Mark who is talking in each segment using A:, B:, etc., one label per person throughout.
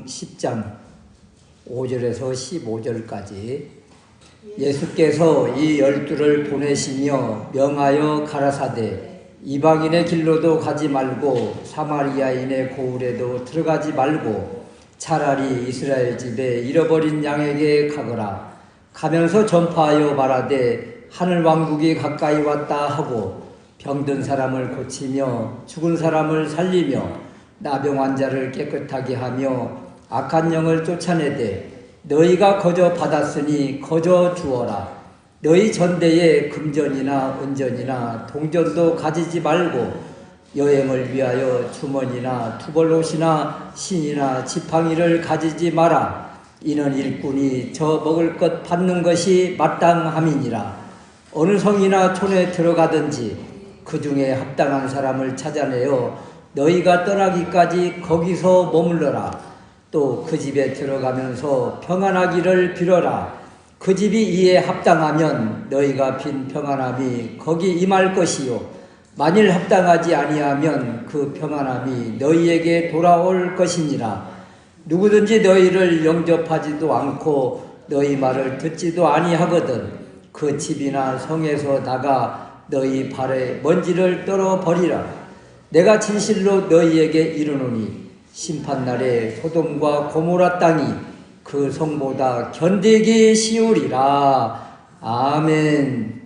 A: 10장 5절에서 15절까지 예수께서 이 12를 보내시며 명하여 가라사대 이방인의 길로도 가지 말고 사마리아인의 고을에도 들어가지 말고 차라리 이스라엘 집에 잃어버린 양에게 가거라. 가면서 전파하여 말하되 하늘 왕국이 가까이 왔다 하고 병든 사람을 고치며 죽은 사람을 살리며 나병 환자를 깨끗하게 하며 악한 영을 쫓아내되 너희가 거저 받았으니 거저 주어라. 너희 전대에 금전이나 은전이나 동전도 가지지 말고 여행을 위하여 주머니나 투벌옷이나 신이나 지팡이를 가지지 마라. 이는 일꾼이 저 먹을 것 받는 것이 마땅함이니라. 어느 성이나 촌에 들어가든지 그 중에 합당한 사람을 찾아내어 너희가 떠나기까지 거기서 머물러라. 또 그 집에 들어가면서 평안하기를 빌어라. 그 집이 이에 합당하면 너희가 빈 평안함이 거기 임할 것이요 만일 합당하지 아니하면 그 평안함이 너희에게 돌아올 것이니라. 누구든지 너희를 영접하지도 않고 너희 말을 듣지도 아니하거든 그 집이나 성에서 나가 너희 발에 먼지를 떨어 버리라. 내가 진실로 너희에게 이르노니 심판날에 소돔과 고모라 땅이 그 성보다 견디기 쉬우리라. 아멘.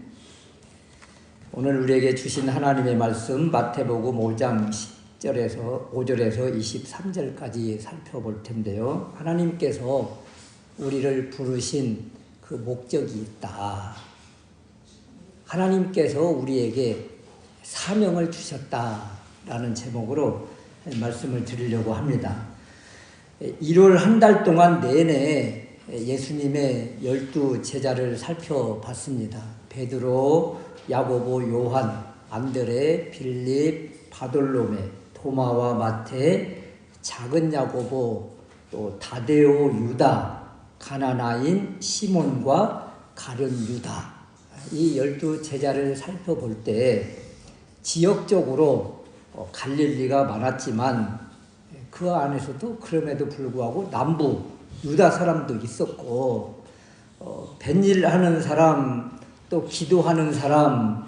A: 오늘 우리에게 주신 하나님의 말씀 마태복음 5장 10절에서 5절에서 23절까지 살펴볼 텐데요. 하나님께서 우리를 부르신 그 목적이 있다. 하나님께서 우리에게 사명을 주셨다라는 제목으로 말씀을 드리려고 합니다. 1월 한 달 동안 내내 예수님의 12 제자를 살펴봤습니다. 베드로, 야고보, 요한, 안드레, 빌립, 바돌로메, 도마와 마태, 작은 야고보, 또 다데오, 유다, 가나나인 시몬과 가룟 유다. 이 12 제자를 살펴볼 때 지역적으로 갈릴리가 많았지만 그 안에서도 그럼에도 불구하고 남부 유다 사람도 있었고 뱃일 하는 사람, 또 기도하는 사람,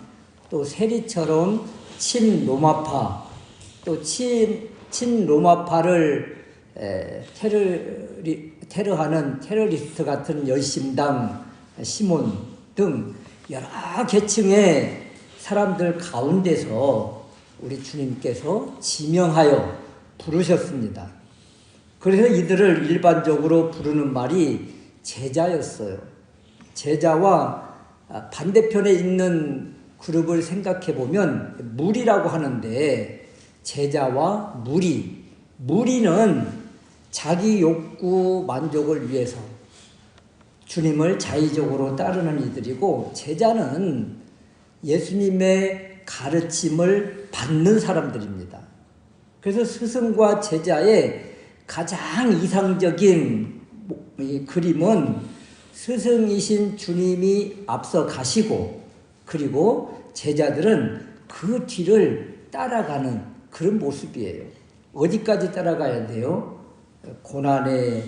A: 또 세리처럼 친로마파, 또 친로마파를 테러하는 테러리스트 같은 열심당 시몬 등 여러 계층의 사람들 가운데서 우리 주님께서 지명하여 부르셨습니다. 그래서 이들을 일반적으로 부르는 말이 제자였어요. 제자와 반대편에 있는 그룹을 생각해 보면 무리라고 하는데 제자와 무리, 무리는 자기 욕구 만족을 위해서 주님을 자의적으로 따르는 이들이고 제자는 예수님의 가르침을 받는 사람들입니다. 그래서 스승과 제자의 가장 이상적인 그림은 스승이신 주님이 앞서 가시고 그리고 제자들은 그 뒤를 따라가는 그런 모습이에요. 어디까지 따라가야 돼요? 고난의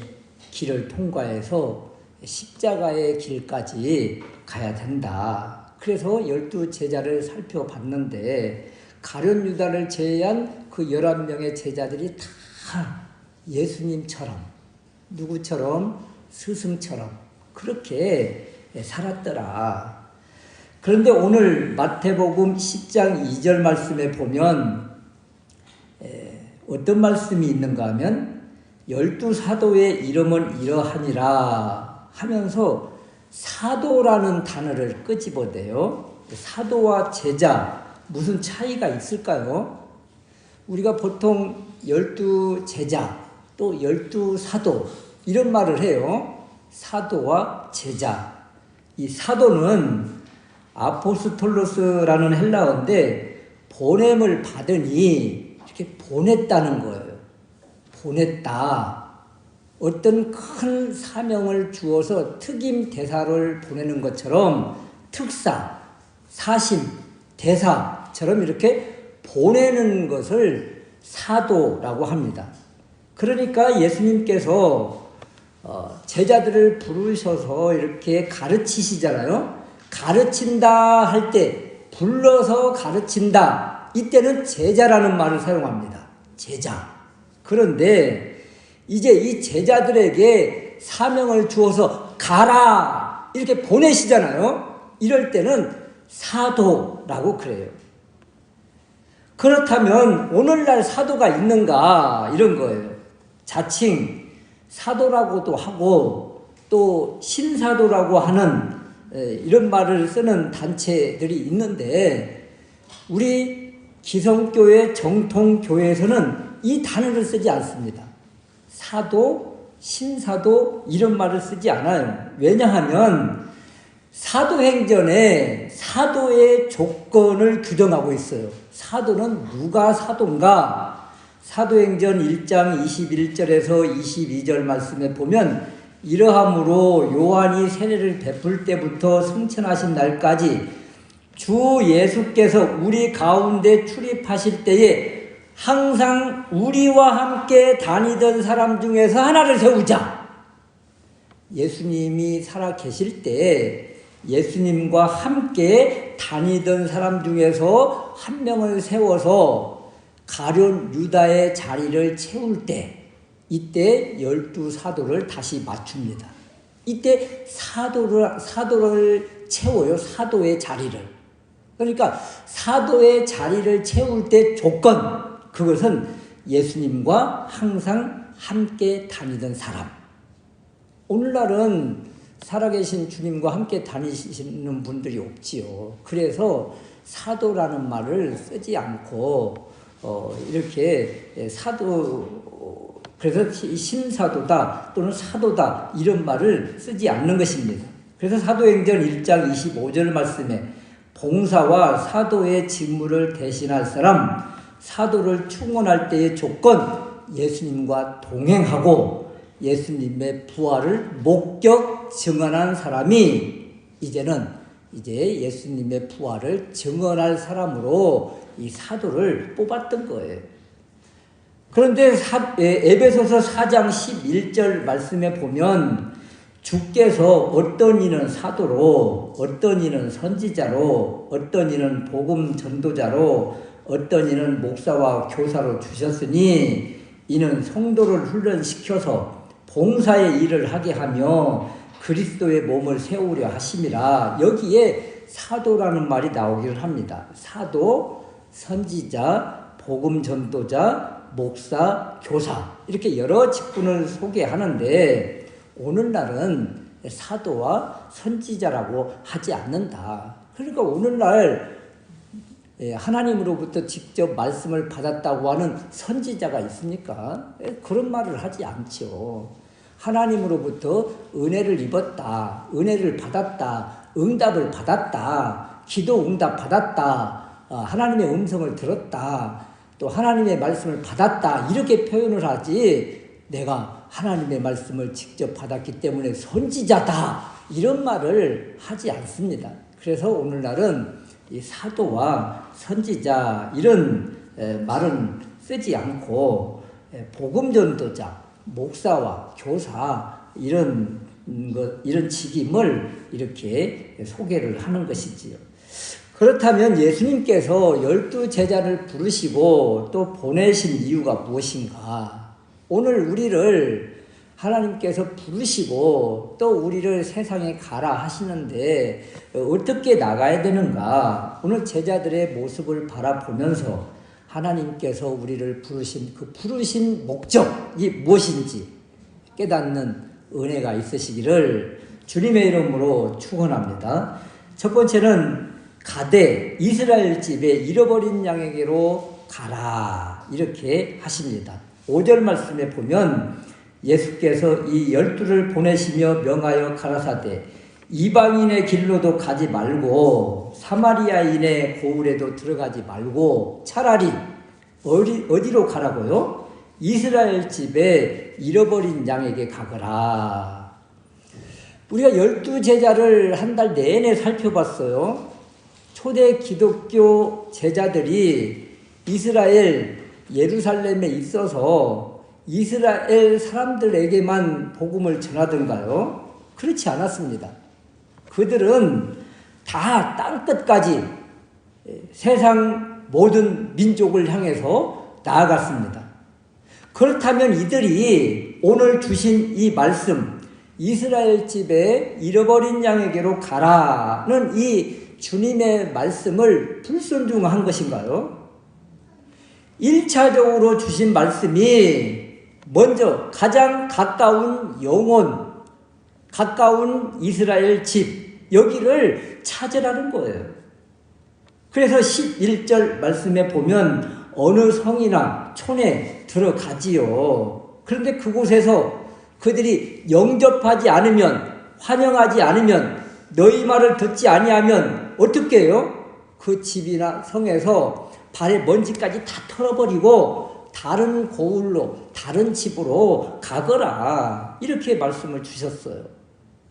A: 길을 통과해서 십자가의 길까지 가야 된다. 그래서 12 제자를 살펴봤는데 가룟 유다를 제외한 그 11명의 제자들이 다 예수님처럼 누구처럼 스승처럼 그렇게 살았더라. 그런데 오늘 마태복음 10장 2절 말씀에 보면 어떤 말씀이 있는가 하면 12 사도의 이름은 이러하니라 하면서 사도라는 단어를 끄집어대요. 사도와 제자 무슨 차이가 있을까요? 우리가 보통 12 제자 또 12 사도 이런 말을 해요. 사도와 제자. 이 사도는 아포스톨로스라는 헬라어인데 보냄을 받으니 이렇게 보냈다는 거예요. 보냈다. 어떤 큰 사명을 주어서 특임 대사를 보내는 것처럼 특사, 사심, 대사처럼 이렇게 보내는 것을 사도라고 합니다. 그러니까 예수님께서 제자들을 부르셔서 이렇게 가르치시잖아요. 가르친다 할 때, 불러서 가르친다. 이때는 제자라는 말을 사용합니다. 제자. 그런데 이제 이 제자들에게 사명을 주어서 가라 이렇게 보내시잖아요. 이럴 때는 사도라고 그래요. 그렇다면 오늘날 사도가 있는가 이런 거예요. 자칭 사도라고도 하고 또 신사도라고 하는 이런 말을 쓰는 단체들이 있는데 우리 기성교회 정통교회에서는 이 단어를 쓰지 않습니다. 사도, 신사도 이런 말을 쓰지 않아요. 왜냐하면 사도행전에 사도의 조건을 규정하고 있어요. 사도는 누가 사도인가? 사도행전 1장 21절에서 22절 말씀에 보면 이러함으로 요한이 세례를 베풀 때부터 승천하신 날까지 주 예수께서 우리 가운데 출입하실 때에 항상 우리와 함께 다니던 사람 중에서 하나를 세우자. 예수님이 살아 계실 때 예수님과 함께 다니던 사람 중에서 한 명을 세워서 가룟 유다의 자리를 채울 때 이때 12사도를 다시 맞춥니다. 이때 사도를 채워요. 사도의 자리를. 그러니까 사도의 자리를 채울 때 조건, 그것은 예수님과 항상 함께 다니던 사람. 오늘날은 살아계신 주님과 함께 다니시는 분들이 없지요. 그래서 사도라는 말을 쓰지 않고 이렇게 그래서 신사도다 또는 사도다 이런 말을 쓰지 않는 것입니다. 그래서 사도행전 1장 25절 말씀에 봉사와 사도의 직무를 대신할 사람, 사도를 충원할 때의 조건, 예수님과 동행하고 예수님의 부활을 목격 증언한 사람이 이제 예수님의 부활을 증언할 사람으로 이 사도를 뽑았던 거예요. 그런데 에베소서 4장 11절 말씀에 보면 주께서 어떤 이는 사도로, 어떤 이는 선지자로, 어떤 이는 복음 전도자로, 어떤 이는 목사와 교사로 주셨으니 이는 성도를 훈련시켜서 봉사의 일을 하게 하며 그리스도의 몸을 세우려 하심이라. 여기에 사도라는 말이 나오기를 합니다. 사도, 선지자, 복음 전도자, 목사, 교사 이렇게 여러 직분을 소개하는데 오늘날은 사도와 선지자라고 하지 않는다. 그러니까 오늘날 하나님으로부터 직접 말씀을 받았다고 하는 선지자가 있습니까? 그런 말을 하지 않죠. 하나님으로부터 은혜를 입었다, 은혜를 받았다, 응답을 받았다, 기도 응답 받았다, 하나님의 음성을 들었다, 또 하나님의 말씀을 받았다 이렇게 표현을 하지 내가 하나님의 말씀을 직접 받았기 때문에 선지자다 이런 말을 하지 않습니다. 그래서 오늘날은 이 사도와 선지자 이런 말은 쓰지 않고 복음 전도자, 목사와 교사 이런 직임을 이렇게 소개를 하는 것이지요. 그렇다면 예수님께서 12제자를 부르시고 또 보내신 이유가 무엇인가? 오늘 우리를 하나님께서 부르시고 또 우리를 세상에 가라 하시는데 어떻게 나가야 되는가? 오늘 제자들의 모습을 바라보면서 하나님께서 우리를 부르신 그 부르신 목적이 무엇인지 깨닫는 은혜가 있으시기를 주님의 이름으로 축원합니다. 첫 번째는 가되 이스라엘 집에 잃어버린 양에게로 가라 이렇게 하십니다. 5절 말씀에 보면 예수께서 이 12를 보내시며 명하여 가라사대 이방인의 길로도 가지 말고 사마리아인의 고을에도 들어가지 말고 차라리 어디로 가라고요? 이스라엘 집에 잃어버린 양에게 가거라. 우리가 12제자를 한 달 내내 살펴봤어요. 초대 기독교 제자들이 이스라엘 예루살렘에 있어서 이스라엘 사람들에게만 복음을 전하던가요? 그렇지 않았습니다. 그들은 다 땅끝까지 세상 모든 민족을 향해서 나아갔습니다. 그렇다면 이들이 오늘 주신 이 말씀, 이스라엘 집에 잃어버린 양에게로 가라는 이 주님의 말씀을 불순종한 것인가요? 1차적으로 주신 말씀이 먼저 가장 가까운 영혼, 가까운 이스라엘 집, 여기를 찾으라는 거예요. 그래서 11절 말씀에 보면 어느 성이나 촌에 들어가지요. 그런데 그곳에서 그들이 영접하지 않으면, 환영하지 않으면, 너희 말을 듣지 아니하면 어떻게 해요? 그 집이나 성에서 발에 먼지까지 다 털어버리고 다른 고을로, 다른 집으로 가거라. 이렇게 말씀을 주셨어요.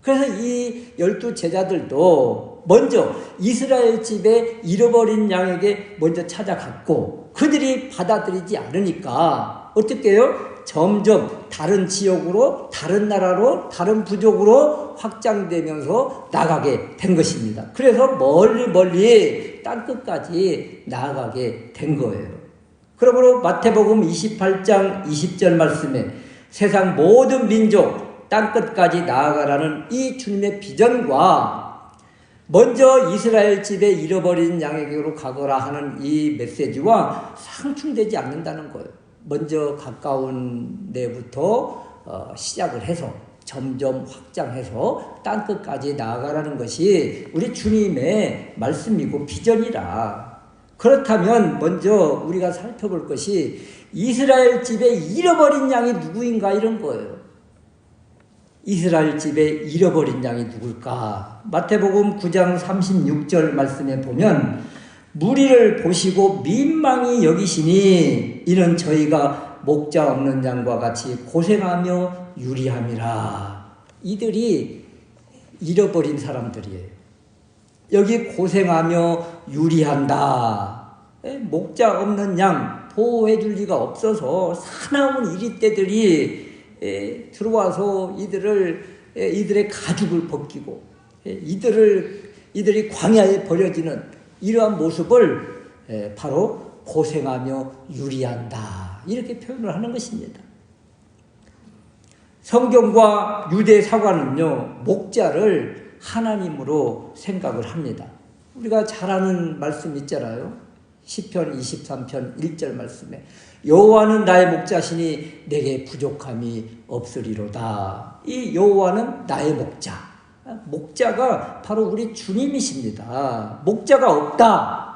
A: 그래서 이 12 제자들도 먼저 이스라엘 집에 잃어버린 양에게 먼저 찾아갔고, 그들이 받아들이지 않으니까 어떻게 해요? 점점 다른 지역으로, 다른 나라로, 다른 부족으로 확장되면서 나가게 된 것입니다. 그래서 멀리 땅끝까지 나아가게 된 거예요. 그러므로 마태복음 28장 20절 말씀에 세상 모든 민족 땅끝까지 나아가라는 이 주님의 비전과 먼저 이스라엘 집에 잃어버린 양에게로 가거라 하는 이 메시지와 상충되지 않는다는 거예요. 먼저 가까운 데부터 시작을 해서 점점 확장해서 땅끝까지 나아가라는 것이 우리 주님의 말씀이고 비전이라. 그렇다면 먼저 우리가 살펴볼 것이 이스라엘 집에 잃어버린 양이 누구인가 이런 거예요. 이스라엘 집에 잃어버린 양이 누굴까? 마태복음 9장 36절 말씀에 보면 무리를 보시고 민망히 여기시니 이는 저희가 목자 없는 양과 같이 고생하며 유리함이라. 이들이 잃어버린 사람들이에요. 여기 고생하며 유리한다. 목자 없는 양 보호해 줄 리가 없어서 사나운 이리떼들이 들어와서 이들의 가죽을 벗기고 이들이 광야에 버려지는 이러한 모습을 바로 고생하며 유리한다. 이렇게 표현을 하는 것입니다. 성경과 유대 사관은요, 목자를 하나님으로 생각을 합니다. 우리가 잘 아는 말씀 있잖아요. 시편 23편 1절 말씀에 여호와는 나의 목자시니 내게 부족함이 없으리로다. 이 여호와는 나의 목자. 목자가 바로 우리 주님이십니다. 목자가 없다.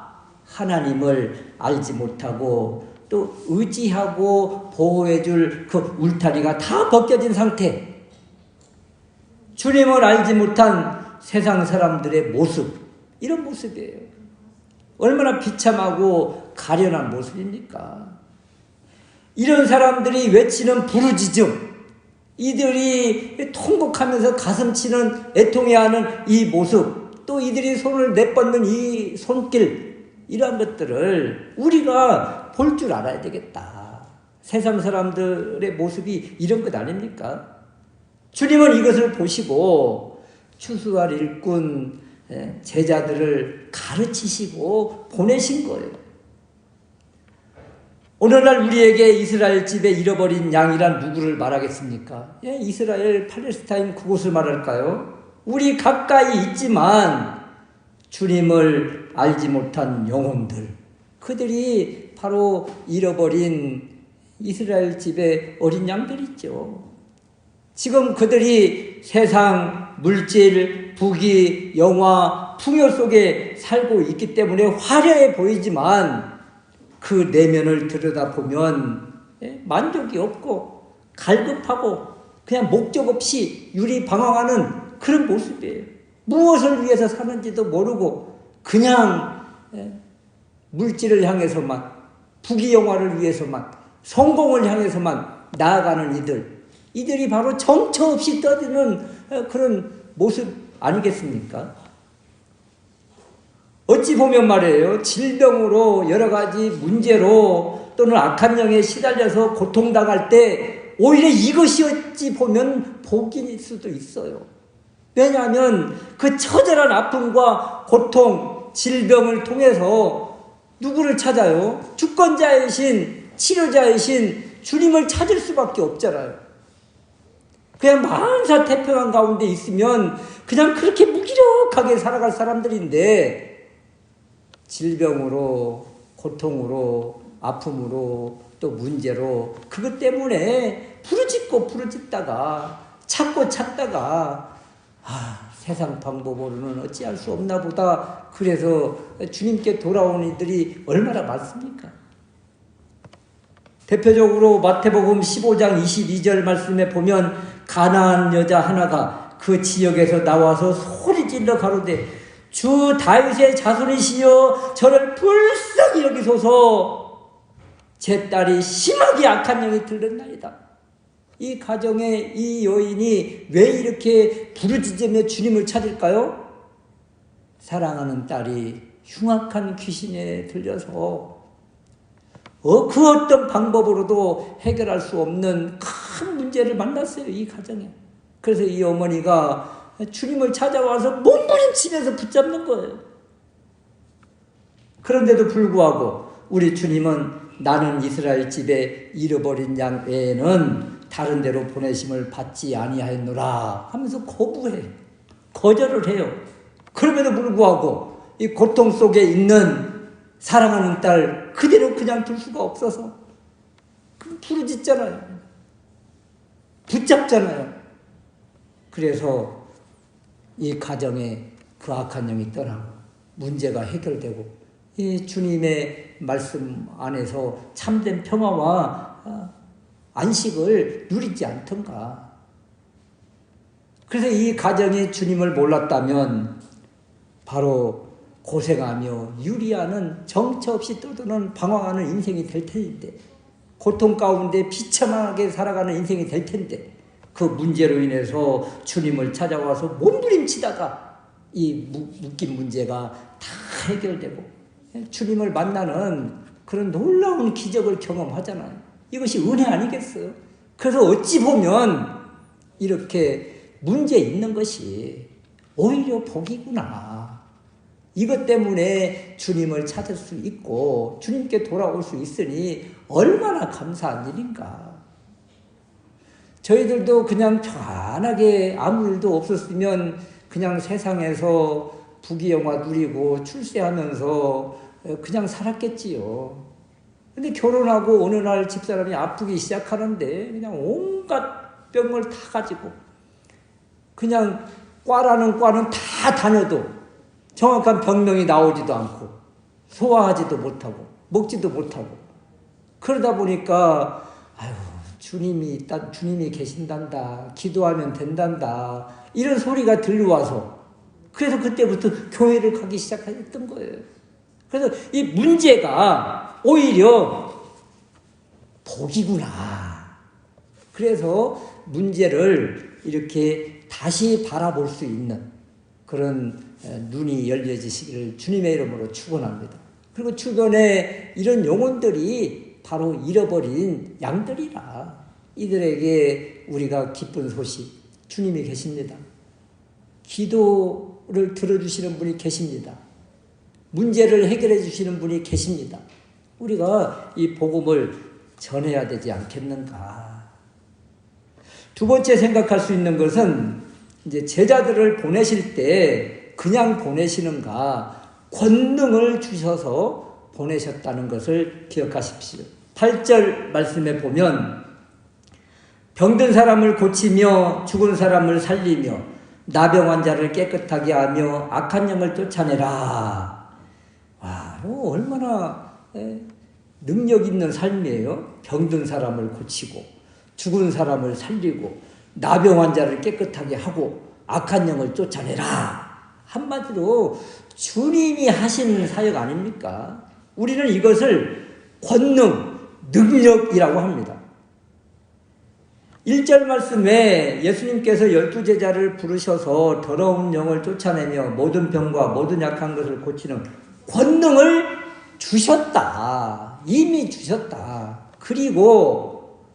A: 하나님을 알지 못하고 또 의지하고 보호해줄 그 울타리가 다 벗겨진 상태. 주님을 알지 못한 세상 사람들의 모습, 이런 모습이에요. 얼마나 비참하고 가련한 모습입니까? 이런 사람들이 외치는 부르짖음, 이들이 통곡하면서 가슴치는 애통해하는 이 모습, 또 이들이 손을 내뻗는 이 손길, 이러한 것들을 우리가 볼 줄 알아야 되겠다. 세상 사람들의 모습이 이런 것 아닙니까? 주님은 이것을 보시고 추수할 일꾼 제자들을 가르치시고 보내신 거예요. 오늘날 우리에게 이스라엘 집에 잃어버린 양이란 누구를 말하겠습니까? 이스라엘, 팔레스타인 그곳을 말할까요? 우리 가까이 있지만 주님을 알지 못한 영혼들, 그들이 바로 잃어버린 이스라엘 집의 어린 양들이죠. 지금 그들이 세상, 물질, 부귀, 영화, 풍요 속에 살고 있기 때문에 화려해 보이지만 그 내면을 들여다보면 만족이 없고 갈급하고 그냥 목적 없이 유리방황하는 그런 모습이에요. 무엇을 위해서 사는지도 모르고 그냥 물질을 향해서만, 부귀 영화를 위해서만, 성공을 향해서만 나아가는 이들이 바로 정처 없이 떠드는 그런 모습 아니겠습니까? 어찌 보면 말이에요, 질병으로 여러 가지 문제로 또는 악한 영에 시달려서 고통당할 때 오히려 이것이 어찌 보면 복일 수도 있어요. 왜냐하면 그 처절한 아픔과 고통, 질병을 통해서 누구를 찾아요? 주권자이신, 치료자이신 주님을 찾을 수밖에 없잖아요. 그냥 만사 태평한 가운데 있으면 그냥 그렇게 무기력하게 살아갈 사람들인데 질병으로, 고통으로, 아픔으로, 또 문제로 그것 때문에 부르짖다가 찾다가 세상 방법으로는 어찌할 수 없나 보다. 그래서 주님께 돌아오는 이들이 얼마나 많습니까? 대표적으로 마태복음 15장 22절 말씀에 보면 가나안 여자 하나가 그 지역에서 나와서 소리질러 가로되 주 다윗의 자손이시여 저를 불쌍히 여기소서 제 딸이 심하게 악한 영이 들렸나이다. 이 가정에 이 여인이 왜 이렇게 부르짖으며 주님을 찾을까요? 사랑하는 딸이 흉악한 귀신에 들려서 그 어떤 방법으로도 해결할 수 없는 큰 문제를 만났어요. 이 가정에. 그래서 이 어머니가 주님을 찾아와서 몸부림치면서 붙잡는 거예요. 그런데도 불구하고 우리 주님은 나는 이스라엘 집에 잃어버린 양 외에는 다른 데로 보내심을 받지 아니하였노라 하면서 거절을 해요. 그럼에도 불구하고 이 고통 속에 있는 사랑하는 딸 그대로 그냥 둘 수가 없어서 부르짖잖아요. 붙잡잖아요. 그래서 이 가정에 그 악한 영이 떠나고 문제가 해결되고 이 주님의 말씀 안에서 참된 평화와 안식을 누리지 않던가. 그래서 이 가정이 주님을 몰랐다면 바로 고생하며 유리하는 정처 없이 떠드는 방황하는 인생이 될 텐데, 고통 가운데 비참하게 살아가는 인생이 될 텐데, 그 문제로 인해서 주님을 찾아와서 몸부림치다가 이 묶인 문제가 다 해결되고 주님을 만나는 그런 놀라운 기적을 경험하잖아요. 이것이 은혜 아니겠어요? 그래서 어찌 보면 이렇게 문제 있는 것이 오히려 복이구나. 이것 때문에 주님을 찾을 수 있고 주님께 돌아올 수 있으니 얼마나 감사한 일인가. 저희들도 그냥 편하게 아무 일도 없었으면 그냥 세상에서 부귀영화 누리고 출세하면서 그냥 살았겠지요. 근데 결혼하고 어느 날 집사람이 아프기 시작하는데 그냥 온갖 병을 다 가지고 그냥 과라는 과는 다 다녀도 정확한 병명이 나오지도 않고 소화하지도 못하고 먹지도 못하고 그러다 보니까 주님이 계신단다. 기도하면 된단다. 이런 소리가 들려와서 그래서 그때부터 교회를 가기 시작했던 거예요. 그래서 이 문제가 오히려 복이구나. 그래서 문제를 이렇게 다시 바라볼 수 있는 그런 눈이 열려지시기를 주님의 이름으로 축원합니다. 그리고 주변에 이런 영혼들이 바로 잃어버린 양들이라 이들에게 우리가 기쁜 소식, 주님이 계십니다. 기도를 들어주시는 분이 계십니다. 문제를 해결해 주시는 분이 계십니다. 우리가 이 복음을 전해야 되지 않겠는가. 두 번째 생각할 수 있는 것은 이제 제자들을 보내실 때 그냥 보내시는가, 권능을 주셔서 보내셨다는 것을 기억하십시오. 8절 말씀에 보면 병든 사람을 고치며 죽은 사람을 살리며 나병 환자를 깨끗하게 하며 악한 영을 쫓아내라. 와, 얼마나 능력 있는 삶이에요. 병든 사람을 고치고 죽은 사람을 살리고 나병 환자를 깨끗하게 하고 악한 영을 쫓아내라. 한마디로 주님이 하신 사역 아닙니까? 우리는 이것을 권능, 능력이라고 합니다. 1절 말씀에 예수님께서 12제자를 부르셔서 더러운 영을 쫓아내며 모든 병과 모든 약한 것을 고치는 권능을 주셨다. 이미 주셨다. 그리고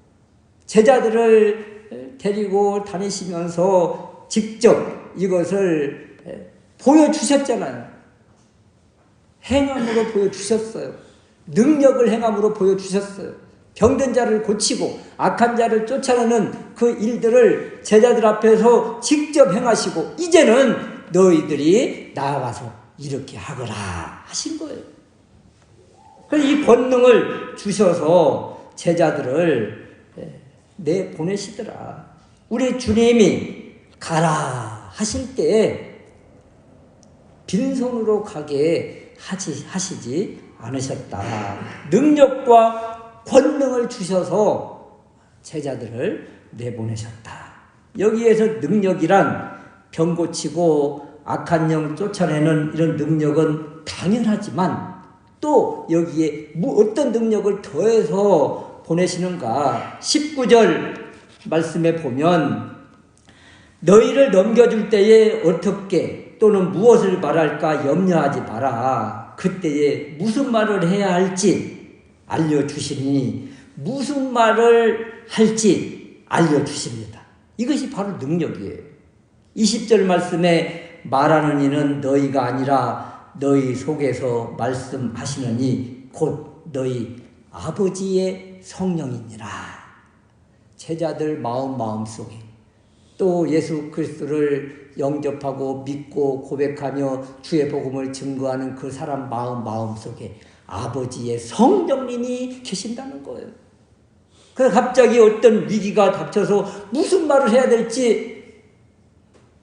A: 제자들을 데리고 다니시면서 직접 이것을 보여주셨잖아요. 행함으로 보여주셨어요. 능력을 행함으로 보여주셨어요. 병든 자를 고치고 악한 자를 쫓아내는 그 일들을 제자들 앞에서 직접 행하시고 이제는 너희들이 나와서 이렇게 하거라 하신 거예요. 그래서 이 권능을 주셔서 제자들을 내보내시더라. 우리 주님이 가라 하실 때 빈손으로 가게 하시지 않으셨다. 능력과 권능을 주셔서 제자들을 내보내셨다. 여기에서 능력이란 병 고치고 악한 영 쫓아내는 이런 능력은 당연하지만 또 여기에 어떤 능력을 더해서 보내시는가. 19절 말씀에 보면 너희를 넘겨줄 때에 어떻게 또는 무엇을 말할까 염려하지 마라. 그때에 무슨 말을 해야 할지 알려주시니 무슨 말을 할지 알려주십니다. 이것이 바로 능력이에요. 20절 말씀에 말하는 이는 너희가 아니라 너희 속에서 말씀하시느니 곧 너희 아버지의 성령이니라. 제자들 마음속에 또 예수 그리스도를 영접하고 믿고 고백하며 주의 복음을 증거하는 그 사람 마음속에 아버지의 성령님이 계신다는 거예요. 그래서 갑자기 어떤 위기가 닥쳐서 무슨 말을 해야 될지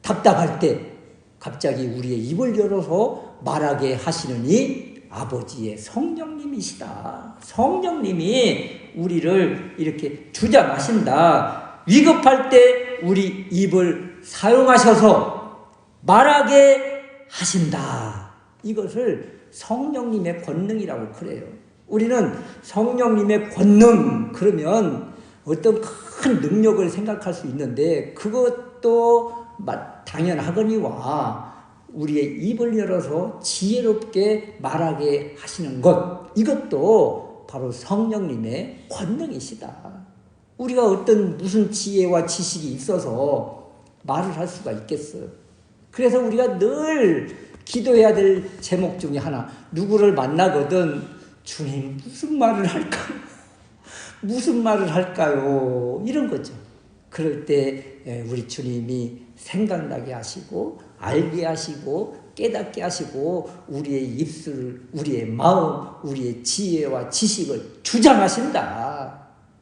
A: 답답할 때 갑자기 우리의 입을 열어서 말하게 하시느니 아버지의 성령님이시다. 성령님이 우리를 이렇게 주장하신다. 위급할 때 우리 입을 사용하셔서 말하게 하신다. 이것을 성령님의 권능이라고 그래요. 우리는 성령님의 권능 그러면 어떤 큰 능력을 생각할 수 있는데 그것도 당연하거니와 우리의 입을 열어서 지혜롭게 말하게 하시는 것 이것도 바로 성령님의 권능이시다. 우리가 무슨 지혜와 지식이 있어서 말을 할 수가 있겠어요. 그래서 우리가 늘 기도해야 될 제목 중에 하나 누구를 만나거든 주님 무슨 말을 할까요? 무슨 말을 할까요? 이런 거죠. 그럴 때 우리 주님이 생각나게 하시고 알게 하시고 깨닫게 하시고 우리의 입술, 우리의 마음, 우리의 지혜와 지식을 주장하신다.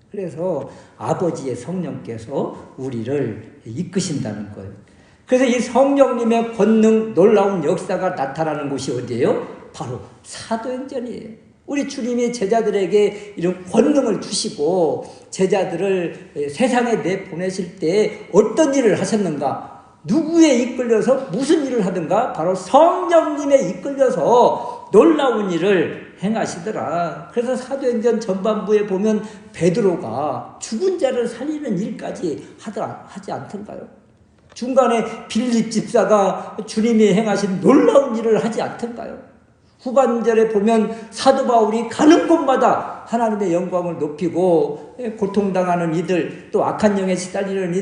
A: 그래서 아버지의 성령께서 우리를 이끄신다는 거예요. 그래서 이 성령님의 권능 놀라운 역사가 나타나는 곳이 어디예요? 바로 사도행전이에요. 우리 주님이 제자들에게 이런 권능을 주시고 제자들을 세상에 내보내실 때 어떤 일을 하셨는가? 누구에 이끌려서 무슨 일을 하든가? 바로 성령님에 이끌려서 놀라운 일을 행하시더라. 그래서 사도행전 전반부에 보면 베드로가 죽은 자를 살리는 일까지 하지 않던가요? 중간에 빌립 집사가 주님이 행하신 놀라운 일을 하지 않던가요? 후반절에 보면 사도 바울이 가는 곳마다 하나님의 영광을 높이고 고통당하는 이들 또 악한 영에 시달리는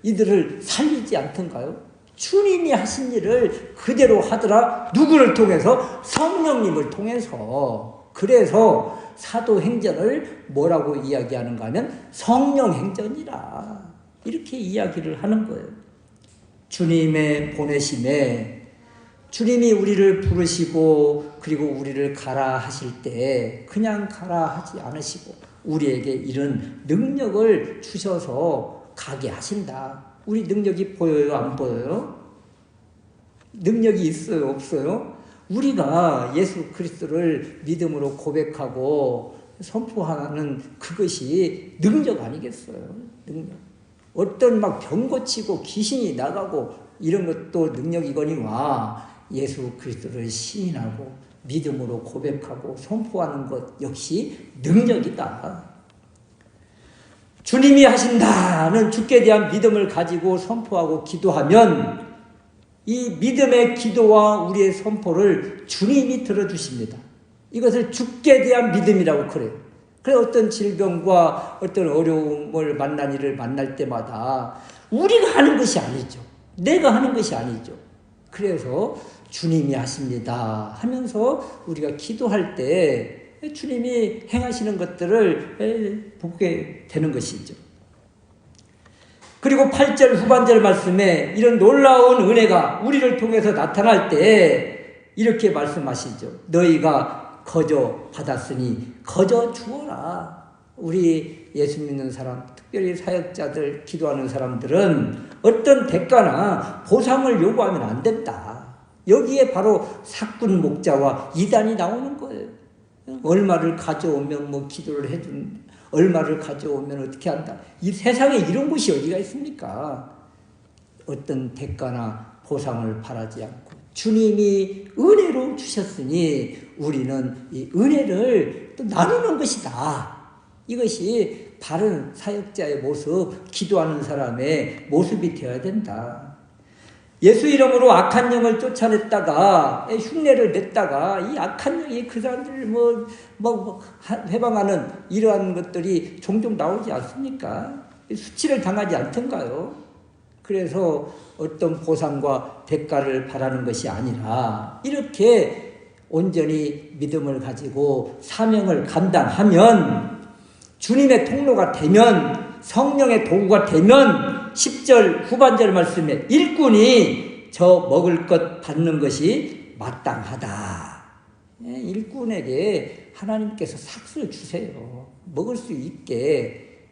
A: 이들을 살리지 않던가요? 주님이 하신 일을 그대로 하더라. 누구를 통해서? 성령님을 통해서. 그래서 사도행전을 뭐라고 이야기하는가 하면 성령행전이라 이렇게 이야기를 하는 거예요. 주님의 보내심에 주님이 우리를 부르시고 그리고 우리를 가라 하실 때 그냥 가라 하지 않으시고 우리에게 이런 능력을 주셔서 가게 하신다. 우리 능력이 보여요? 안 보여요? 능력이 있어요? 없어요? 우리가 예수 그리스도를 믿음으로 고백하고 선포하는 그것이 능력 아니겠어요? 능력. 어떤 병 고치고 귀신이 나가고 이런 것도 능력이거니와 예수 그리스도를 시인하고 믿음으로 고백하고 선포하는 것 역시 능력이다. 주님이 하신다는 주께 대한 믿음을 가지고 선포하고 기도하면 이 믿음의 기도와 우리의 선포를 주님이 들어주십니다. 이것을 죽게 대한 믿음이라고 그래요. 그래 어떤 질병과 어떤 어려움을 만난 일을 만날 때마다 우리가 하는 것이 아니죠. 내가 하는 것이 아니죠. 그래서 주님이 하십니다 하면서 우리가 기도할 때 주님이 행하시는 것들을 보게 되는 것이죠. 그리고 8절 후반절 말씀에 이런 놀라운 은혜가 우리를 통해서 나타날 때 이렇게 말씀하시죠. 너희가 거저 받았으니 거저 주어라. 우리 예수 믿는 사람, 특별히 사역자들, 기도하는 사람들은 어떤 대가나 보상을 요구하면 안 된다. 여기에 바로 사꾼 목자와 이단이 나오는 거예요. 얼마를 가져오면 뭐 기도를 해준, 얼마를 가져오면 어떻게 한다. 이 세상에 이런 것이 어디가 있습니까? 어떤 대가나 보상을 바라지 않고 주님이 은혜로 주셨으니 우리는 이 은혜를 또 나누는 것이다. 이것이 바른 사역자의 모습, 기도하는 사람의 모습이 되어야 된다. 예수 이름으로 악한 영을 쫓아냈다가 흉내를 냈다가 이 악한 영이 그 사람들을 해방하는 이러한 것들이 종종 나오지 않습니까? 수치를 당하지 않던가요? 그래서 어떤 보상과 대가를 바라는 것이 아니라 이렇게 온전히 믿음을 가지고 사명을 감당하면 주님의 통로가 되면 성령의 도구가 되면 10절 후반절 말씀에 일꾼이 저 먹을 것 받는 것이 마땅하다. 일꾼에게 하나님께서 삭스를 주세요. 먹을 수 있게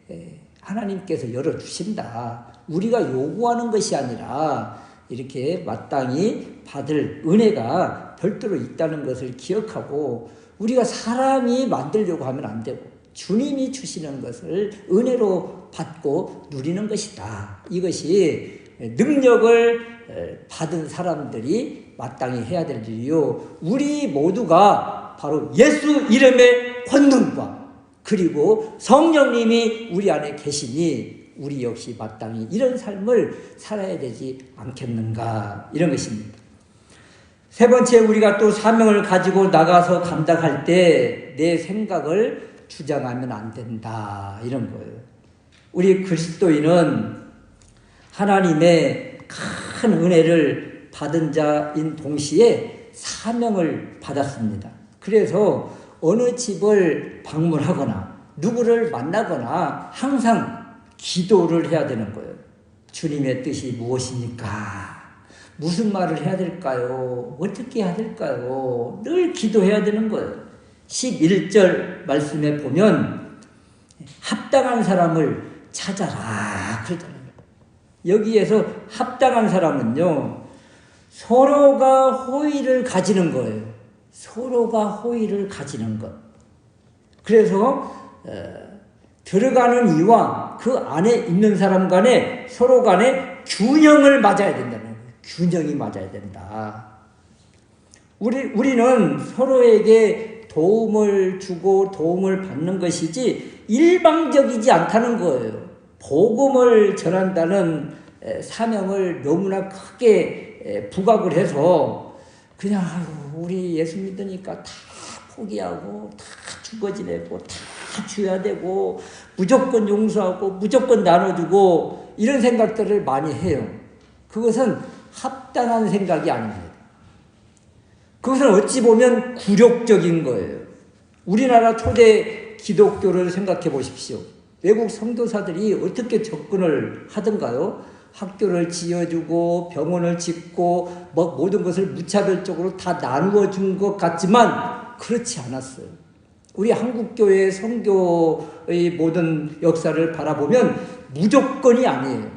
A: 하나님께서 열어주신다. 우리가 요구하는 것이 아니라 이렇게 마땅히 받을 은혜가 별도로 있다는 것을 기억하고 우리가 사람이 만들려고 하면 안 되고 주님이 주시는 것을 은혜로 받고 누리는 것이다. 이것이 능력을 받은 사람들이 마땅히 해야 될 일이요. 우리 모두가 바로 예수 이름의 권능과 그리고 성령님이 우리 안에 계시니 우리 역시 마땅히 이런 삶을 살아야 되지 않겠는가, 이런 것입니다. 세 번째, 우리가 또 사명을 가지고 나가서 감당할 때 내 생각을 주장하면 안 된다, 이런 거예요. 우리 그리스도인은 하나님의 큰 은혜를 받은 자인 동시에 사명을 받았습니다. 그래서 어느 집을 방문하거나 누구를 만나거나 항상 기도를 해야 되는 거예요. 주님의 뜻이 무엇입니까? 무슨 말을 해야 될까요? 어떻게 해야 될까요? 늘 기도해야 되는 거예요. 11절 말씀에 보면 합당한 사람을 찾아라 그러잖아요. 여기에서 합당한 사람은요, 서로가 호의를 가지는 거예요. 서로가 호의를 가지는 것. 그래서 들어가는 이와 그 안에 있는 사람 간에 서로 간에 균형을 맞아야 된다는 거예요. 균형이 맞아야 된다. 우리는 서로에게 도움을 주고 도움을 받는 것이지 일방적이지 않다는 거예요. 복음을 전한다는 사명을 너무나 크게 부각을 해서 그냥 우리 예수 믿으니까 다 포기하고 다 죽어 지내고 다 줘야 되고 무조건 용서하고 무조건 나눠주고 이런 생각들을 많이 해요. 그것은 합당한 생각이 아닙니다. 그것은 어찌 보면 굴욕적인 거예요. 우리나라 초대 기독교를 생각해 보십시오. 외국 선교사들이 어떻게 접근을 하던가요? 학교를 지어주고 병원을 짓고 모든 것을 무차별적으로 다 나누어 준 것 같지만 그렇지 않았어요. 우리 한국교회의 선교의 모든 역사를 바라보면 무조건이 아니에요.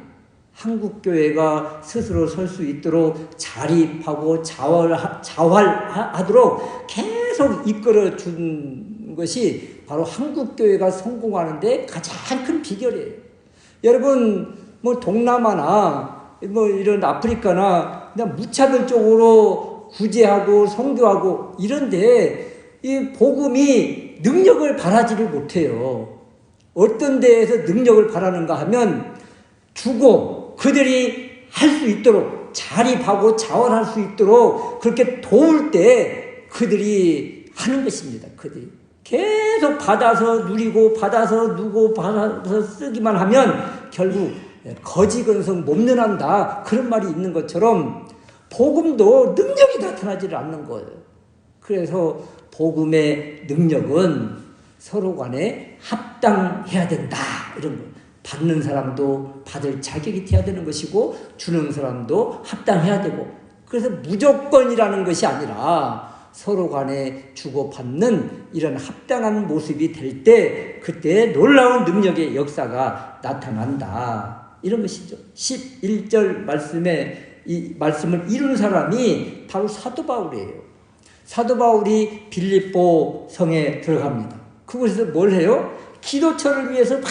A: 한국교회가 스스로 설 수 있도록 자립하고 자활하도록 계속 이끌어 준 것이 바로 한국교회가 성공하는데 가장 큰 비결이에요. 여러분, 동남아나 이런 아프리카나 그냥 무차별적으로 구제하고 선교하고 이런데 이 복음이 능력을 발하지를 못해요. 어떤 데에서 능력을 발하는가 하면 주고 그들이 할 수 있도록 자립하고 자원할 수 있도록 그렇게 도울 때 그들이 하는 것입니다. 그들이 계속 받아서 누리고 받아서 누고 받아서 쓰기만 하면 결국 거지건성 몸련한다 그런 말이 있는 것처럼 복음도 능력이 나타나지를 않는 거예요. 그래서 복음의 능력은 서로 간에 합당해야 된다 이런 거. 받는 사람도 받을 자격이 돼야 되는 것이고 주는 사람도 합당해야 되고 그래서 무조건이라는 것이 아니라 서로 간에 주고받는 이런 합당한 모습이 될 때 그때 놀라운 능력의 역사가 나타난다. 이런 것이죠. 11절 말씀에 이 말씀을 이룬 사람이 바로 사도 바울이에요. 사도 바울이 빌립보 성에 들어갑니다. 그곳에서 뭘 해요? 기도처를 위해서 막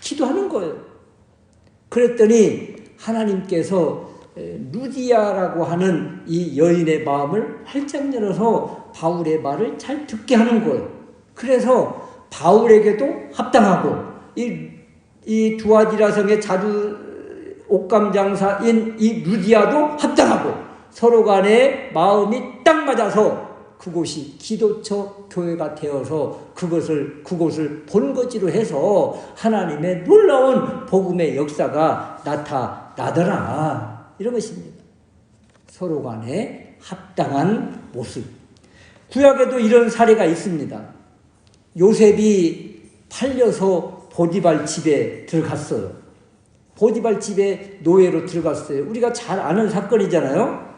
A: 기도하는 거예요. 그랬더니 하나님께서 루디아라고 하는 이 여인의 마음을 활짝 열어서 바울의 말을 잘 듣게 하는 거예요. 그래서 바울에게도 합당하고 이 두아디라 성의 자주 옥감장사인 이 루디아도 합당하고 서로 간에 마음이 딱 맞아서 그곳이 기도처 교회가 되어서 그곳을 본거지로 해서 하나님의 놀라운 복음의 역사가 나타나더라. 이런 것입니다. 서로 간에 합당한 모습. 구약에도 이런 사례가 있습니다. 요셉이 팔려서 보디발 집에 들어갔어요. 보디발 집에 노예로 들어갔어요. 우리가 잘 아는 사건이잖아요.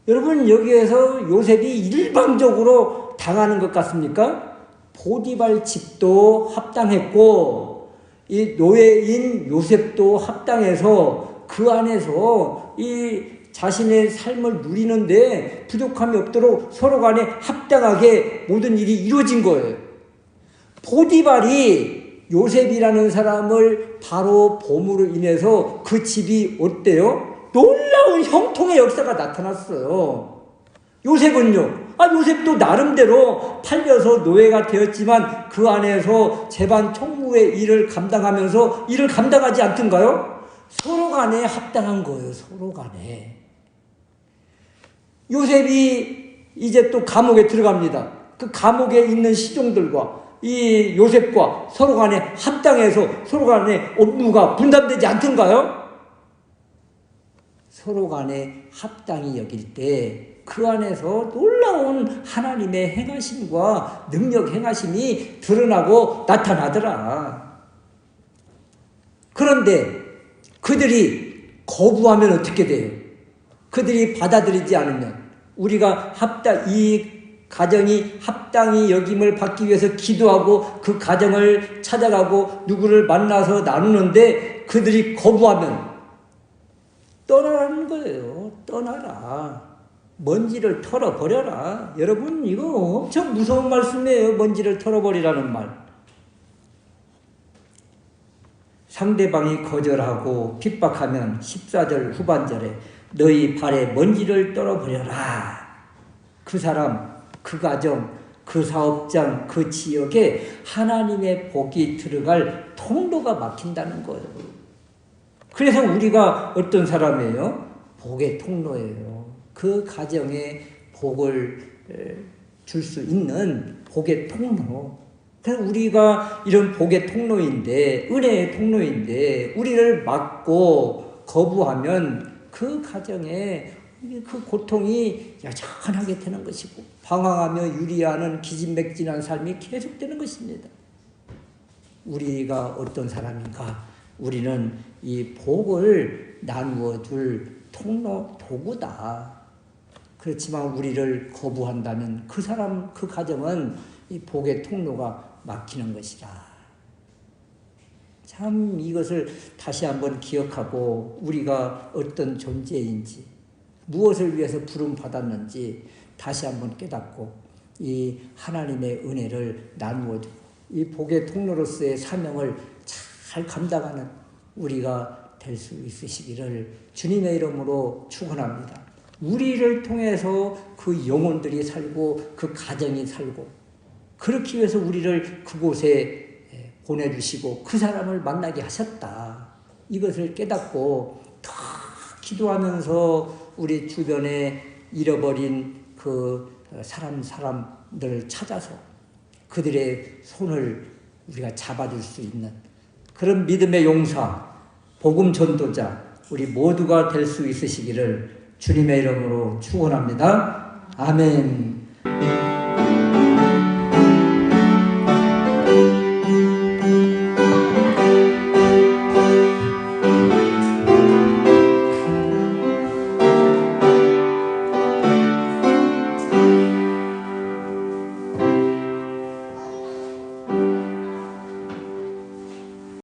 A: 여러분 여기에서 요셉이 일방적으로 당하는 것 같습니까? 보디발 집도 합당했고 이 노예인 요셉도 합당해서 그 안에서 이 자신의 삶을 누리는데 부족함이 없도록 서로 간에 합당하게 모든 일이 이루어진 거예요. 보디발이 요셉이라는 사람을 바로 봄으로 인해서 그 집이 어때요? 놀라운 형통의 역사가 나타났어요. 요셉은요? 요셉도 나름대로 팔려서 노예가 되었지만 그 안에서 재반 총무의 일을 감당하면서 일을 감당하지 않던가요? 서로 간에 합당한 거예요. 서로 간에. 요셉이 이제 또 감옥에 들어갑니다. 그 감옥에 있는 시종들과 이 요셉과 서로 간에 합당해서 서로 간에 업무가 분담되지 않던가요? 서로 간에 합당히 여길 때 그 안에서 놀라운 하나님의 행하심과 능력 행하심이 드러나고 나타나더라. 그런데 그들이 거부하면 어떻게 돼요? 그들이 받아들이지 않으면 우리가 이 가정이 합당히 여김을 받기 위해서 기도하고 그 가정을 찾아가고 누구를 만나서 나누는데 그들이 거부하면 떠나라는 거예요. 떠나라. 먼지를 털어버려라. 여러분 이거 엄청 무서운 말씀이에요. 먼지를 털어버리라는 말. 상대방이 거절하고 핍박하면 14절 후반절에 너희 발에 먼지를 떨어버려라. 그 사람, 그 가정, 그 사업장, 그 지역에 하나님의 복이 들어갈 통로가 막힌다는 거예요. 그래서 우리가 어떤 사람이에요? 복의 통로예요. 그 가정에 복을 줄 수 있는 복의 통로. 그래서 우리가 이런 복의 통로인데, 은혜의 통로인데, 우리를 막고 거부하면 그 가정에 그 고통이 여전하게 되는 것이고, 방황하며 유리하는 기진맥진한 삶이 계속되는 것입니다. 우리가 어떤 사람인가? 우리는 이 복을 나누어 줄 통로, 도구다. 그렇지만 우리를 거부한다면 그 사람, 그 가정은 이 복의 통로가 막히는 것이다. 참 이것을 다시 한번 기억하고 우리가 어떤 존재인지 무엇을 위해서 부름받았는지 다시 한번 깨닫고 이 하나님의 은혜를 나누어주고 이 복의 통로로서의 사명을 잘 감당하는 우리가 될 수 있으시기를 주님의 이름으로 축원합니다. 우리를 통해서 그 영혼들이 살고 그 가정이 살고 그렇기 위해서 우리를 그곳에 보내주시고 그 사람을 만나게 하셨다. 이것을 깨닫고 더 기도하면서 우리 주변에 잃어버린 그 사람 사람들을 찾아서 그들의 손을 우리가 잡아줄 수 있는 그런 믿음의 용사, 복음 전도자 우리 모두가 될 수 있으시기를 주님의 이름으로 축원합니다. 아멘.